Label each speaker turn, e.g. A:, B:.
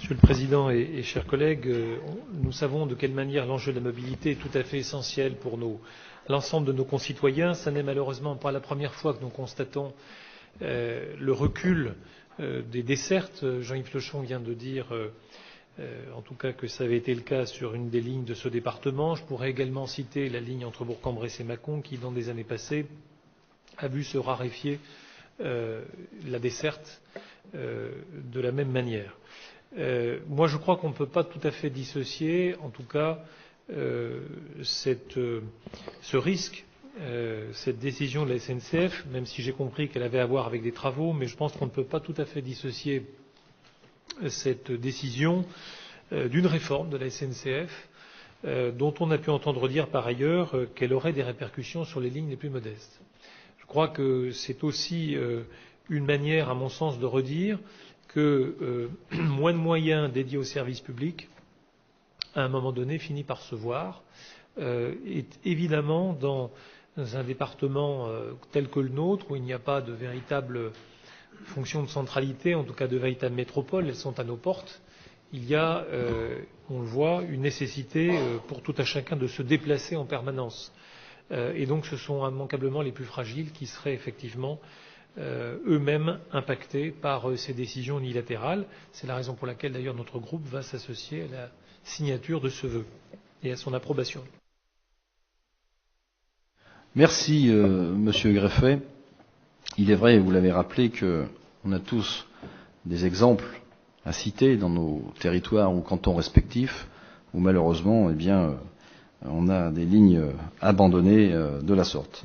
A: Monsieur le Président et chers collègues, nous savons de quelle manière l'enjeu de la mobilité est tout à fait essentiel pour l'ensemble de nos concitoyens. Ce n'est malheureusement pas la première fois que nous constatons le recul des dessertes. Jean-Yves Lechon vient de dire, en tout cas, que ça avait été le cas sur une des lignes de ce département. Je pourrais également citer la ligne entre Bourg-en-Bresse et Mâcon, qui, dans des années passées, a vu se raréfier la desserte de la même manière. Moi, je crois qu'on ne peut pas tout à fait dissocier, en tout cas, ce risque, cette décision de la SNCF, même si j'ai compris qu'elle avait à voir avec des travaux, mais je pense qu'on ne peut pas tout à fait dissocier cette décision d'une réforme de la SNCF, dont on a pu entendre dire par ailleurs qu'elle aurait des répercussions sur les lignes les plus modestes. Je crois que c'est aussi une manière, à mon sens, de redire que moins de moyens dédiés au service public, à un moment donné, finit par se voir. Et évidemment, dans un département tel que le nôtre, où il n'y a pas de véritable fonction de centralité, en tout cas de véritable métropole, elles sont à nos portes, il y a, on le voit, une nécessité pour tout un chacun de se déplacer en permanence. Et donc ce sont immanquablement les plus fragiles qui seraient effectivement eux-mêmes impactés par ces décisions unilatérales. C'est la raison pour laquelle d'ailleurs notre groupe va s'associer à la signature de ce vœu et à son approbation.
B: Merci Monsieur Greffet. Il est vrai, vous l'avez rappelé, qu'on a tous des exemples à citer dans nos territoires ou cantons respectifs où malheureusement, on a des lignes abandonnées de la sorte.